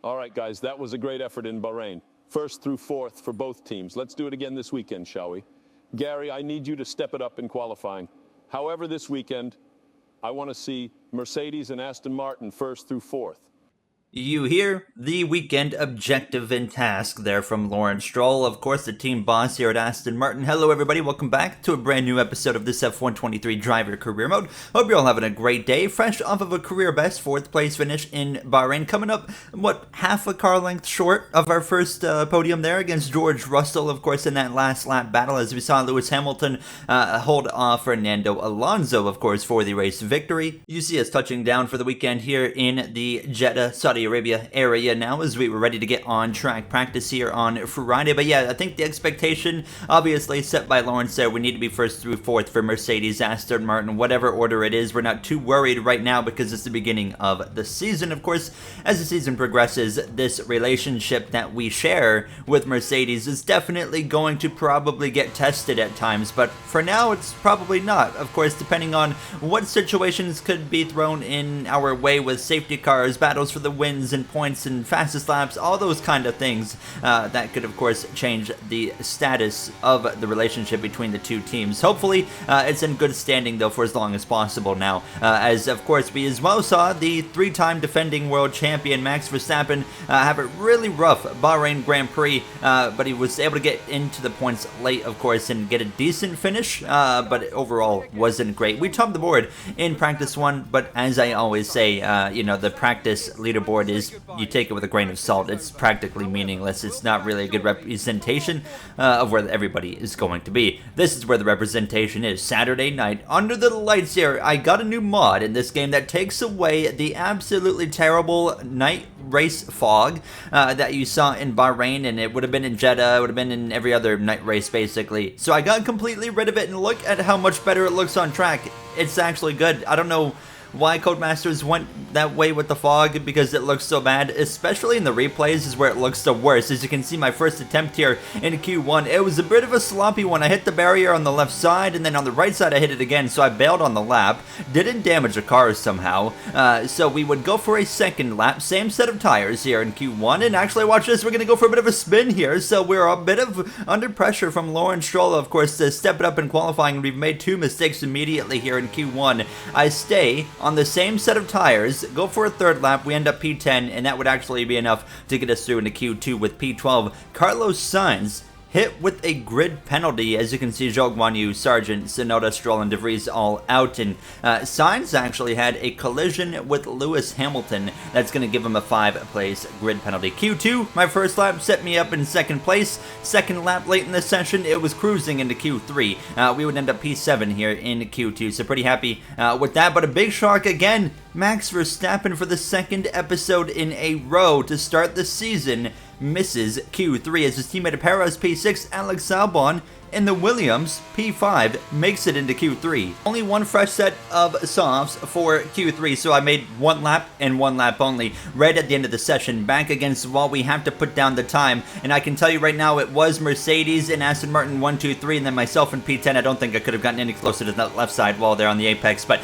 All right, guys, that was a great effort in Bahrain. First through fourth for both teams. Let's do it again this weekend, shall we? Gary, I need you to step it up in qualifying. However, this weekend, I want to see Mercedes and Aston Martin first through fourth. You hear the weekend objective and task there from Lawrence Stroll, of course, the team boss here at Aston Martin. Hello, everybody. Welcome back to a brand new episode of this F123 Driver Career Mode. Hope you're all having a great day, fresh off of a career best fourth place finish in Bahrain. Coming up, half a car length short of our first podium there against George Russell, of course, in that last lap battle, as we saw Lewis Hamilton hold off Fernando Alonso, of course, for the race victory. You see us touching down for the weekend here in the Jeddah, Saudi Arabia area now, as we were ready to get on track practice here on Friday. But yeah, I think the expectation obviously set by Lawrence there, we need to be first through fourth for Mercedes, Aston Martin, whatever order it is. We're not too worried right now because it's the beginning of the season. Of course, as the season progresses, this relationship that we share with Mercedes is definitely going to probably get tested at times, but for now it's probably not. Of course, depending on what situations could be thrown in our way with safety cars, battles for the wins and points and fastest laps, all those kind of things that could of course change the status of the relationship between the two teams. Hopefully it's in good standing though for as long as possible now, as of course we as well saw the three-time defending world champion Max Verstappen have a really rough Bahrain Grand Prix, but he was able to get into the points late, of course, and get a decent finish, but overall wasn't great. We topped the board in practice one, but as I always say, the practice leaderboard is, you take it with a grain of salt. It's practically meaningless. It's not really a good representation of where everybody is going to be. This is where the representation is. Saturday night, under the lights here, I got a new mod in this game that takes away the absolutely terrible night race fog that you saw in Bahrain, and it would have been in Jeddah, it would have been in every other night race basically. So I got completely rid of it, and look at how much better it looks on track. It's actually good. I don't know why Codemasters went that way with the fog, because it looks so bad, especially in the replays is where it looks the worst. As you can see, my first attempt here in Q1, it was a bit of a sloppy one. I hit the barrier on the left side, and then on the right side I hit it again, so I bailed on the lap, didn't damage the car somehow, so we would go for a second lap, same set of tires here in Q1, and actually watch this, we're going to go for a bit of a spin here, so we're a bit of under pressure from Lawrence Stroll, of course, to step it up in qualifying, and we've made two mistakes immediately here in Q1. I stay on the same set of tires, go for a third lap, we end up P10, and that would actually be enough to get us through into Q2 with P12. Carlos Sainz hit with a grid penalty, as you can see, Zhou Guanyu, Sargent, Tsunoda, Stroll, and De Vries all out, and Sainz actually had a collision with Lewis Hamilton that's going to give him a 5-place grid penalty. Q2, my first lap set me up in second place. Second lap late in the session, it was cruising into Q3. We would end up P7 here in Q2, so pretty happy with that, but a big shock again. Max Verstappen, for the second episode in a row to start the season, misses Q3 as his teammate Perez P6, Alex Albon in the Williams P5 makes it into Q3. Only one fresh set of softs for Q3, so I made one lap and one lap only right at the end of the session. Back against the wall, we have to put down the time, and I can tell you right now it was Mercedes and Aston Martin 1, 2, 3, and then myself in P10. I don't think I could have gotten any closer to that left side wall there on the apex, but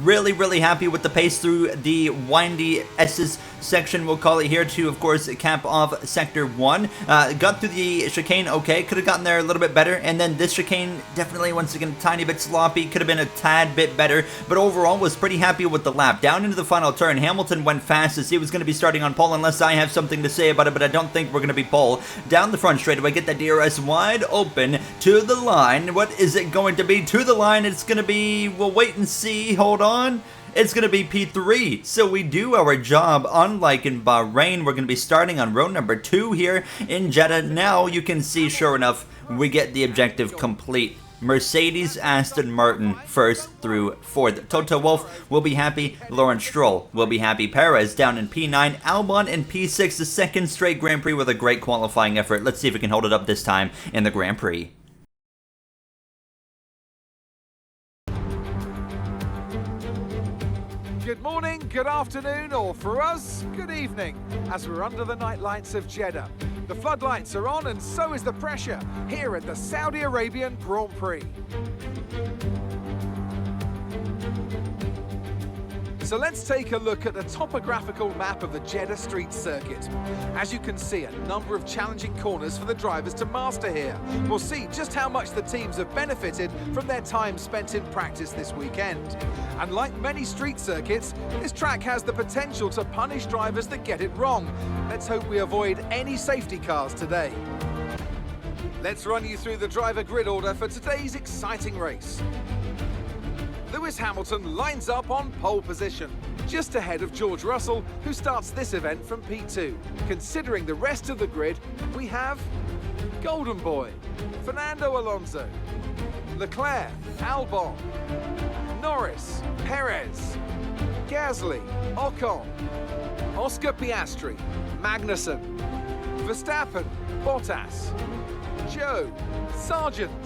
really happy with the pace through the windy S's section, we'll call it here, to of course cap off sector 1. Got through the chicane okay, could have gotten there a little bit better, and then this chicane definitely once again a tiny bit sloppy, could have been a tad bit better, but overall was pretty happy with the lap. Down into the final turn, Hamilton went fast as he was going to be starting on pole, unless I have something to say about it, but I don't think we're going to be pole. Down the front straightaway, get that DRS wide open to the line. What is it going to be? To the line, it's going to be, we'll wait and see, hold on. It's going to be P3, so we do our job. Unlike in Bahrain, we're going to be starting on row number 2 here in Jeddah. Now you can see, sure enough, we get the objective complete. Mercedes, Aston Martin, first through fourth. Toto Wolff will be happy. Lawrence Stroll will be happy. Perez down in P9. Albon in P6, the second straight Grand Prix with a great qualifying effort. Let's see if we can hold it up this time in the Grand Prix. Good morning, good afternoon, or for us, good evening, as we're under the night lights of Jeddah. The floodlights are on and so is the pressure here at the Saudi Arabian Grand Prix. So let's take a look at the topographical map of the Jeddah street circuit. As you can see, a number of challenging corners for the drivers to master here. We'll see just how much the teams have benefited from their time spent in practice this weekend. And like many street circuits, this track has the potential to punish drivers that get it wrong. Let's hope we avoid any safety cars today. Let's run you through the driver grid order for today's exciting race. Lewis Hamilton lines up on pole position, just ahead of George Russell, who starts this event from P2. Considering the rest of the grid, we have Golden Boy, Fernando Alonso, Leclerc, Albon, Norris, Perez, Gasly, Ocon, Oscar Piastri, Magnussen, Verstappen, Bottas, Joe, Sargent,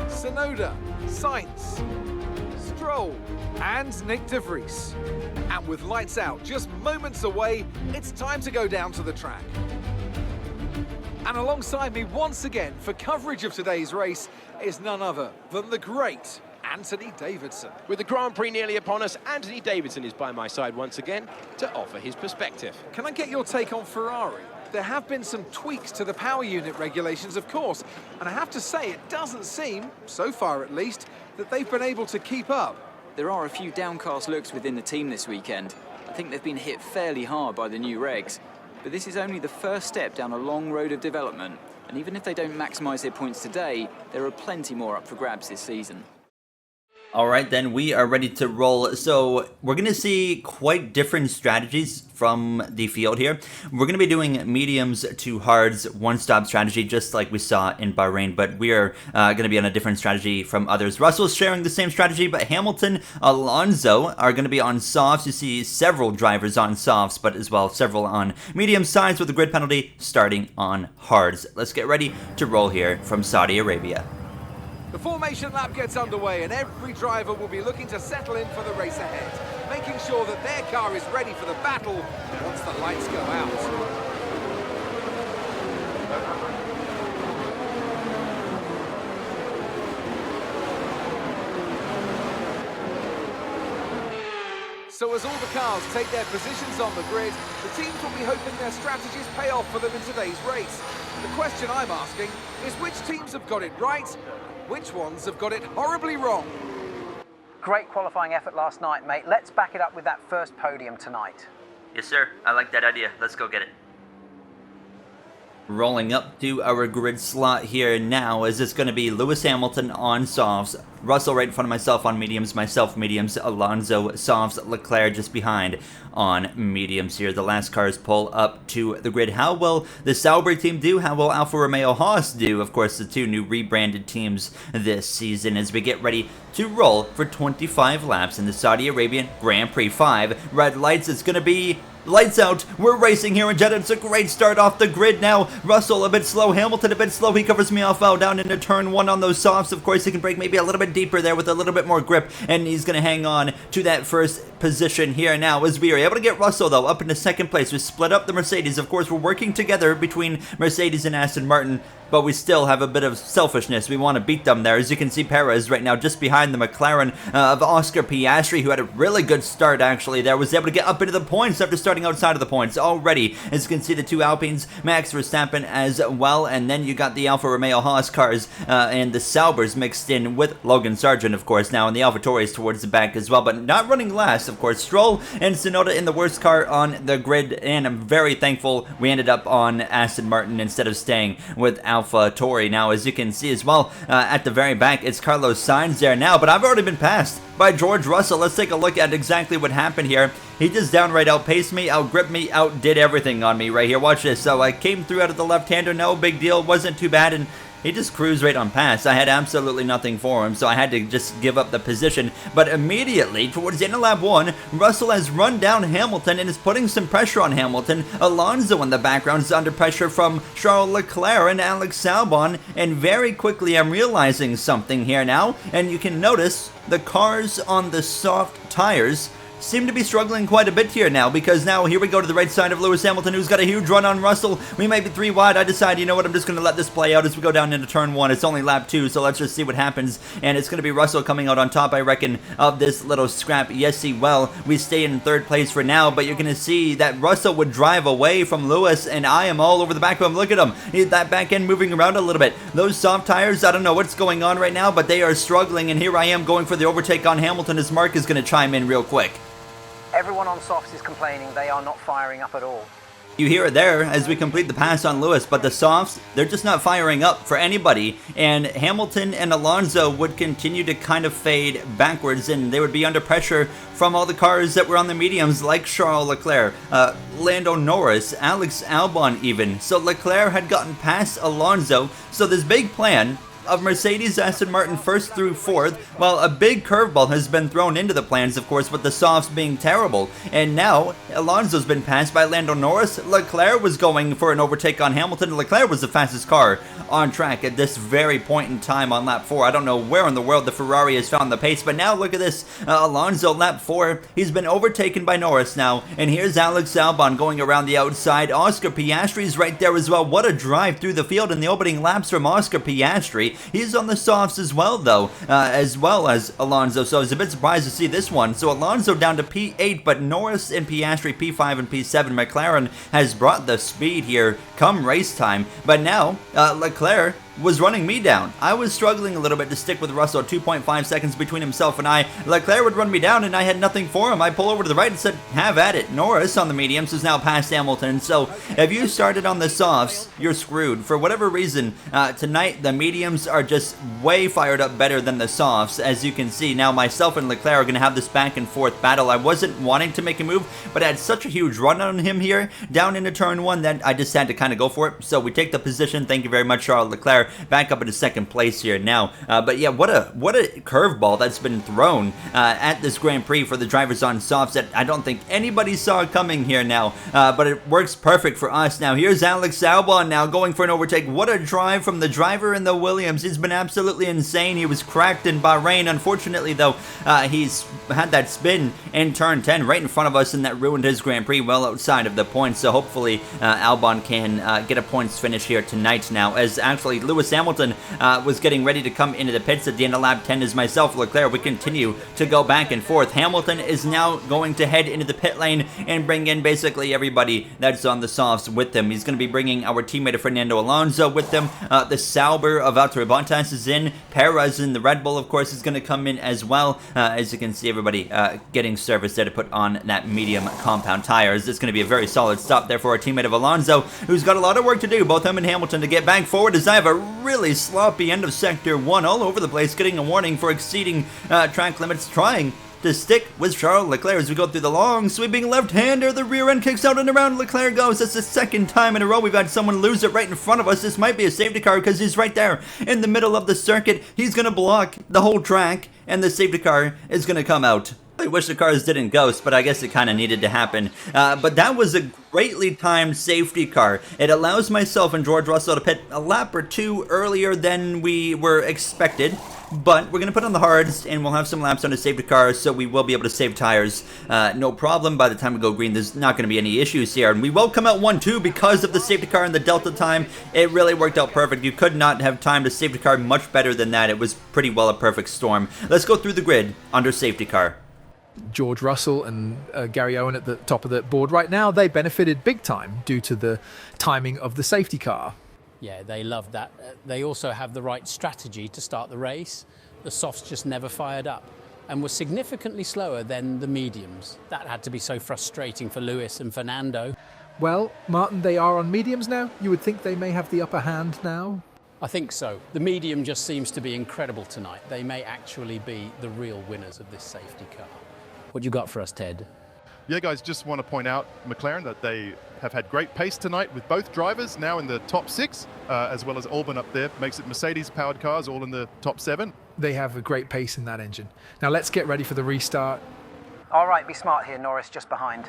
Tsunoda, Sainz, Stroll and Nick de Vries. And with lights out just moments away, it's time to go down to the track. And alongside me once again for coverage of today's race is none other than the great Anthony Davidson. With the Grand Prix nearly upon us, Anthony Davidson is by my side once again to offer his perspective. Can I get your take on Ferrari? There have been some tweaks to the power unit regulations, of course, and I have to say it doesn't seem, so far at least, that they've been able to keep up. There are a few downcast looks within the team this weekend. I think they've been hit fairly hard by the new regs. But this is only the first step down a long road of development, and even if they don't maximise their points today, there are plenty more up for grabs this season. All right, then we are ready to roll. So we're going to see quite different strategies from the field here. We're going to be doing mediums to hards, one-stop strategy, just like we saw in Bahrain, but we are going to be on a different strategy from others. Russell's sharing the same strategy, but Hamilton, Alonso are going to be on softs. You see several drivers on softs, but as well several on medium sides with the grid penalty starting on hards. Let's get ready to roll here from Saudi Arabia. The formation lap gets underway and every driver will be looking to settle in for the race ahead, making sure that their car is ready for the battle once the lights go out. So as all the cars take their positions on the grid, the teams will be hoping their strategies pay off for them in today's race. The question I'm asking is which teams have got it right? Which ones have got it horribly wrong? Great qualifying effort last night, mate. Let's back it up with that first podium tonight. Yes, sir. I like that idea. Let's go get it. Rolling up to our grid slot here now is it's going to be Lewis Hamilton on softs, Russell right in front of myself on mediums, myself mediums, Alonso softs, Leclerc just behind on mediums here. The last cars pull up to the grid. How will the Sauber team do? How will Alfa Romeo Haas do? Of course, the two new rebranded teams this season as we get ready to roll for 25 laps in the Saudi Arabian Grand Prix 5. Red lights, it's going to be lights out. We're racing here in Jeddah. It's a great start off the grid now. Russell a bit slow. Hamilton a bit slow. He covers me off out down into turn 1 on those softs. Of course, he can brake maybe a little bit deeper there with a little bit more grip, and he's going to hang on to that first position here now as we are able to get Russell, though, up into second place. We split up the Mercedes. Of course, we're working together between Mercedes and Aston Martin, but we still have a bit of selfishness. We want to beat them there. As you can see, Perez right now just behind the McLaren of Oscar Piastri, who had a really good start, actually, there. Was able to get up into the points after starting outside of the points already. As you can see, the two Alpines, Max Verstappen as well, and then you got the Alfa Romeo Haas cars and the Saubers mixed in with Logan Sargent, of course, now, and the AlphaTauris towards the back as well, but not running last, of course. Stroll and Tsunoda in the worst car on the grid, and I'm very thankful we ended up on Aston Martin instead of staying with AlphaTauri. Now, as you can see as well, at the very back, it's Carlos Sainz there now, but I've already been passed by George Russell. Let's take a look at exactly what happened here. He just downright outpaced me, outgripped me, outdid everything on me right here. Watch this. So I came through out of the left-hander, no big deal, wasn't too bad, and he just cruised right on past. I had absolutely nothing for him, so I had to just give up the position. But immediately, towards the end of lap 1, Russell has run down Hamilton and is putting some pressure on Hamilton. Alonso in the background is under pressure from Charles Leclerc and Alex Albon. And very quickly, I'm realizing something here now. And you can notice the cars on the soft tires seem to be struggling quite a bit here now, because now here we go to the right side of Lewis Hamilton, who's got a huge run on Russell. We might be 3 wide. I decide, you know what, I'm just going to let this play out as we go down into turn 1. It's only lap 2, so let's just see what happens. And it's going to be Russell coming out on top, I reckon, of this little scrap. Yes, he will. We stay in 3rd place for now, but you're going to see that Russell would drive away from Lewis, and I am all over the back of him. Look at him. That back end moving around a little bit. Those soft tires, I don't know what's going on right now, but they are struggling, and here I am going for the overtake on Hamilton as Mark is going to chime in real quick. Everyone on softs is complaining they are not firing up at all. You hear it there as we complete the pass on Lewis, but the softs, they're just not firing up for anybody, and Hamilton and Alonso would continue to kind of fade backwards, and they would be under pressure from all the cars that were on the mediums, like Charles Leclerc, Lando Norris, Alex Albon even. So Leclerc had gotten past Alonso, so this big plan of Mercedes, Aston Martin 1st through 4th, well, a big curveball has been thrown into the plans, of course, with the softs being terrible. And now, Alonso's been passed by Lando Norris. Leclerc was going for an overtake on Hamilton. Leclerc was the fastest car on track at this very point in time on lap 4. I don't know where in the world the Ferrari has found the pace, but now look at this. Alonso, lap 4, he's been overtaken by Norris now. And here's Alex Albon going around the outside. Oscar Piastri's right there as well. What a drive through the field in the opening laps from Oscar Piastri. He's on the softs as well, though, as well as Alonso, so I was a bit surprised to see this one. So Alonso down to P8, but Norris and Piastri P5 and P7. McLaren has brought the speed here come race time, but now Leclerc was running me down. I was struggling a little bit to stick with Russell, 2.5 seconds between himself and I. Leclerc would run me down and I had nothing for him. I pull over to the right and said, have at it. Norris on the mediums is now past Hamilton, so if you started on the softs, you're screwed. For whatever reason, tonight the mediums are just way fired up better than the softs. As you can see, now myself and Leclerc are going to have this back and forth battle. I wasn't wanting to make a move, but I had such a huge run on him here, down into turn 1, that I just had to kind of go for it. So we take the position. Thank you very much, Charles Leclerc. Back up into 2nd place here now. But yeah, what a curveball that's been thrown at this Grand Prix for the drivers on softs that I don't think anybody saw coming here now. But it works perfect for us. Now here's Alex Albon now going for an overtake. What a drive from the driver in the Williams. He's been absolutely insane. He was cracked in Bahrain. Unfortunately, though, he's had that spin in turn 10 right in front of us, and that ruined his Grand Prix well outside of the points. So hopefully Albon can get a points finish here tonight now, as actually Lewis Hamilton was getting ready to come into the pits at the end of lap 10 as myself, Leclerc, we continue to go back and forth. Hamilton is now going to head into the pit lane and bring in basically everybody that's on the softs with him. He's going to be bringing our teammate Fernando Alonso with him. The Sauber of Valtteri Bottas is in. Perez in the Red Bull, of course, is going to come in as well. As you can see, everybody getting service there to put on that medium compound tires. It's going to be a very solid stop there for our teammate of Alonso, who's got a lot of work to do, both him and Hamilton, to get back forward, as I have a really sloppy end of sector 1 all over the place, getting a warning for exceeding track limits, trying to stick with Charles Leclerc as we go through the long sweeping left-hander. The rear end kicks out and around Leclerc goes. That's the 2nd time in a row we've had someone lose it right in front of us. This might be a safety car because he's right there in the middle of the circuit. He's going to block the whole track and the safety car is going to come out. I wish the cars didn't ghost, but I guess it kind of needed to happen. But that was a greatly timed safety car. It allows myself and George Russell to pit a lap or 2 earlier than we were expected. But we're going to put on the hards, and we'll have some laps on the safety car, so we will be able to save tires. No problem. By the time we go green, there's not going to be any issues here. And we will come out 1-2 because of the safety car and the delta time. It really worked out perfect. You could not have timed a safety car much better than that. It was pretty well a perfect storm. Let's go through the grid under safety car. George Russell and Gary Owen at the top of the board right now, they benefited big time due to the timing of the safety car. Yeah, they love that. They also have the right strategy to start the race. The softs just never fired up and were significantly slower than the mediums. That had to be so frustrating for Lewis and Fernando. Well, Martin, they are on mediums now. You would think they may have the upper hand now. I think so. The medium just seems to be incredible tonight. They may actually be the real winners of this safety car. What you got for us, Ted? Yeah, guys, just want to point out, McLaren, that they have had great pace tonight with both drivers now in the top 6, as well as Albon up there. Makes it Mercedes-powered cars all in the top 7. They have a great pace in that engine. Now let's get ready for the restart. All right, be smart here, Norris, just behind.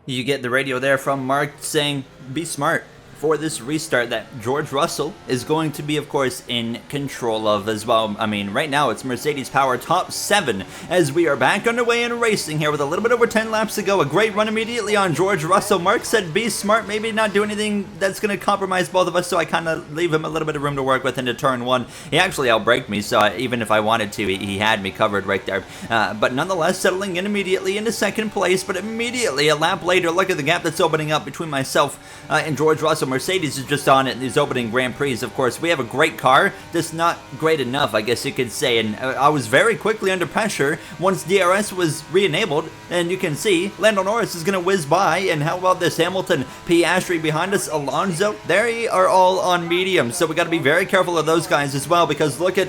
You get the radio there from Mark saying, be smart. for this restart that George Russell is going to be, of course, in control of as well. I mean, right now it's Mercedes power top 7 as we are back underway in racing here with a little bit over 10 laps to go. A great run immediately on George Russell. Mark said be smart, maybe not do anything that's going to compromise both of us, so I kind of leave him a little bit of room to work with into turn 1. He actually outbraked me, so even if I wanted to, he had me covered right there. But nonetheless, settling in immediately into second place, but immediately a lap later, look at the gap that's opening up between myself and George Russell. Mercedes is just on it in these opening Grand Prix. Of course, we have a great car, just not great enough, I guess you could say. And I was very quickly under pressure once DRS was re-enabled, and you can see Lando Norris is going to whiz by. And how about this? Hamilton, Piastri behind us, Alonso, they are all on mediums, so we got to be very careful of those guys as well, because look at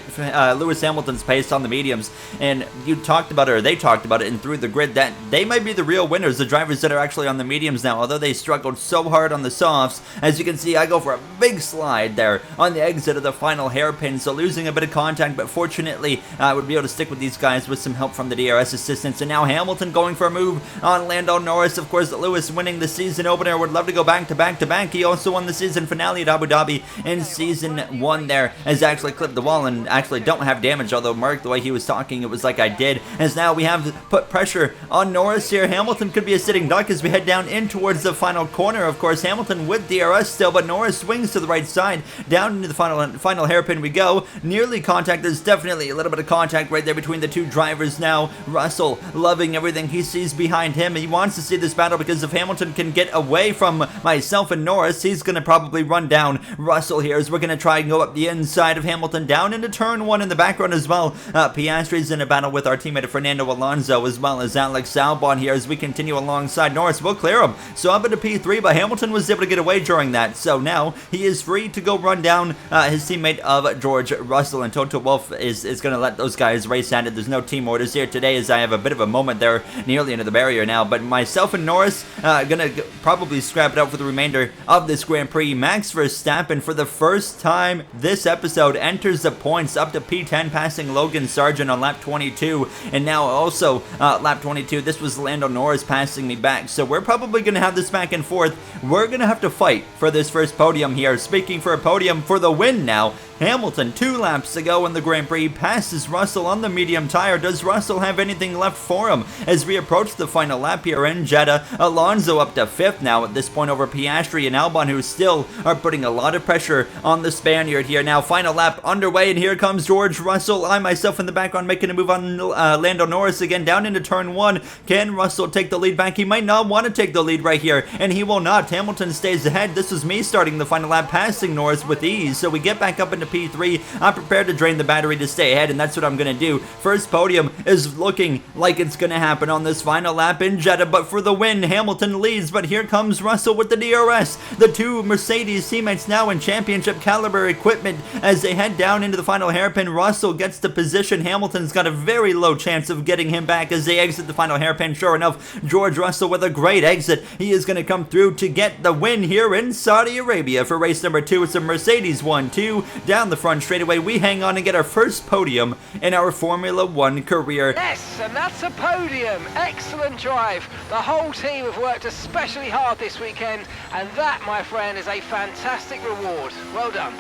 Lewis Hamilton's pace on the mediums, and you talked about it, or they talked about it, and through the grid, that they might be the real winners, the drivers that are actually on the mediums now, although they struggled so hard on the softs. As you can see, I go for a big slide there on the exit of the final hairpin, so losing a bit of contact, but fortunately I would be able to stick with these guys with some help from the DRS assistance. And now Hamilton going for a move on Lando Norris. Of course, Lewis winning the season opener, would love to go back to back to back. He also won the season finale at Abu Dhabi in season 1 there, has actually clipped the wall and actually don't have damage, although Mark, the way he was talking, it was like I did. As now we have put pressure on Norris here. Hamilton could be a sitting duck as we head down in towards the final corner. Of course, Hamilton with DRS still, but Norris swings to the right side. Down into the final hairpin we go. Nearly contact. There's definitely a little bit of contact right there between the two drivers now. Russell loving everything he sees behind him. He wants to see this battle, because if Hamilton can get away from myself and Norris, he's going to probably run down Russell here, as we're going to try and go up the inside of Hamilton down into turn 1 in the background as well. Piastri's in a battle with our teammate Fernando Alonso, as well as Alex Albon here, as we continue alongside Norris. We'll clear him, so up into P3, but Hamilton was able to get away during that, so now he is free to go run down his teammate of George Russell, and Toto Wolff is going to let those guys race at it. There's no team orders here today, as I have a bit of a moment there nearly into the barrier now, but myself and Norris gonna probably scrap it out for the remainder of this Grand Prix. Max Verstappen, for the first time this episode, enters the points up to P10, passing Logan Sargent on lap 22, and now also lap 22, this was Lando Norris passing me back, so we're probably gonna have this back and forth. We're gonna have to fight for this first podium here. Speaking for a podium for the win now, Hamilton, 2 laps to go in the Grand Prix, passes Russell on the medium tire. Does Russell have anything left for him as we approach the final lap here in Jeddah? Alonso up to 5th now at this point over Piastri and Albon, who still are putting a lot of pressure on the Spaniard here. Now final lap underway, and here comes George Russell. I myself in the background making a move on Lando Norris again down into turn 1. Can Russell take the lead back? He might not want to take the lead right here, and he will not. Hamilton stays ahead. This is me starting the final lap, passing Norris with ease, so we get back up into P3. I'm prepared to drain the battery to stay ahead, and that's what I'm going to do. First podium is looking like it's going to happen on this final lap in Jeddah, but for the win, Hamilton leads, but here comes Russell with the DRS. The two Mercedes teammates now in championship caliber equipment as they head down into the final hairpin. Russell gets the position. Hamilton's got a very low chance of getting him back as they exit the final hairpin. Sure enough, George Russell with a great exit. He is going to come through to get the win here in Saudi Arabia for race number 2. It's a Mercedes 1-2 down the front straightaway. We hang on and get our first podium in our Formula 1 career. Yes, and that's a podium. Excellent drive. The whole team have worked especially hard this weekend, and that, my friend, is a fantastic reward. Well done.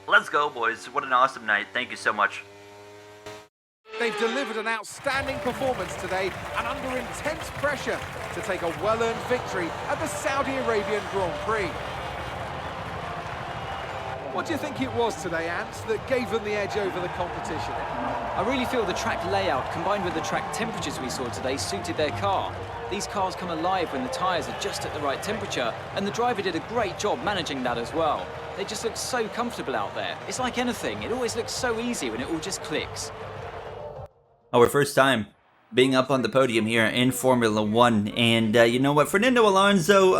Let's go, boys. What an awesome night. Thank you so much. They've delivered an outstanding performance today and under intense pressure to take a well-earned victory at the Saudi Arabian Grand Prix. What do you think it was today, Ant, that gave them the edge over the competition? I really feel the track layout combined with the track temperatures we saw today suited their car. These cars come alive when the tyres are just at the right temperature, and the driver did a great job managing that as well. They just look so comfortable out there. It's like anything, it always looks so easy when it all just clicks. Our first time being up on the podium here in Formula 1, and you know what, Fernando Alonso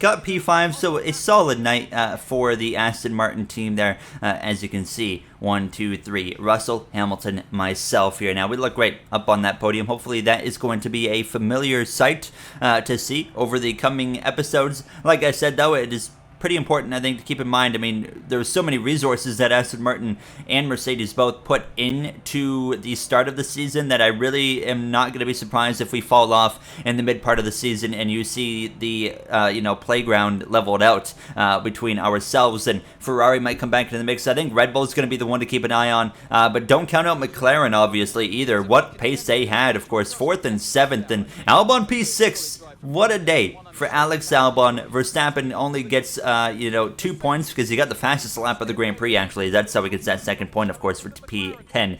got P5, so a solid night for the Aston Martin team there, as you can see. 1, 2, 3, Russell, Hamilton, myself here. Now we look great up on that podium. Hopefully that is going to be a familiar sight to see over the coming episodes. Like I said though, it is pretty important, I think, to keep in mind. I mean, there's so many resources that Aston Martin and Mercedes both put into the start of the season that I really am not going to be surprised if we fall off in the mid part of the season and you see the playground leveled out between ourselves, and Ferrari might come back into the mix. I think Red Bull is going to be the one to keep an eye on, but don't count out McLaren, obviously, either. What pace they had, of course, 4th and 7th, and Albon P6. What a day for Alex Albon. Verstappen only gets 2 points because he got the fastest lap of the Grand Prix, actually. That's how he gets that 2nd point, of course, for P10.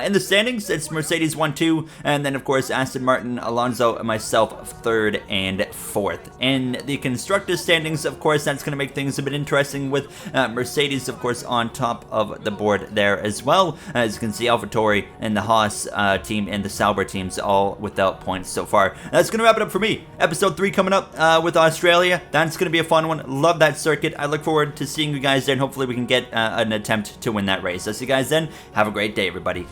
In the standings, it's Mercedes 1-2, and then, of course, Aston Martin, Alonso, and myself 3rd and 4th. In the constructors standings, of course, that's going to make things a bit interesting with Mercedes, of course, on top of the board there as well. As you can see, AlphaTauri and the Haas team and the Sauber teams all without points so far. That's going to wrap it up for me. Episode 3 coming up with Australia. That's going to be a fun one. Love that circuit. I look forward to seeing you guys there, and hopefully we can get an attempt to win that race. I'll see you guys then. Have a great day, everybody.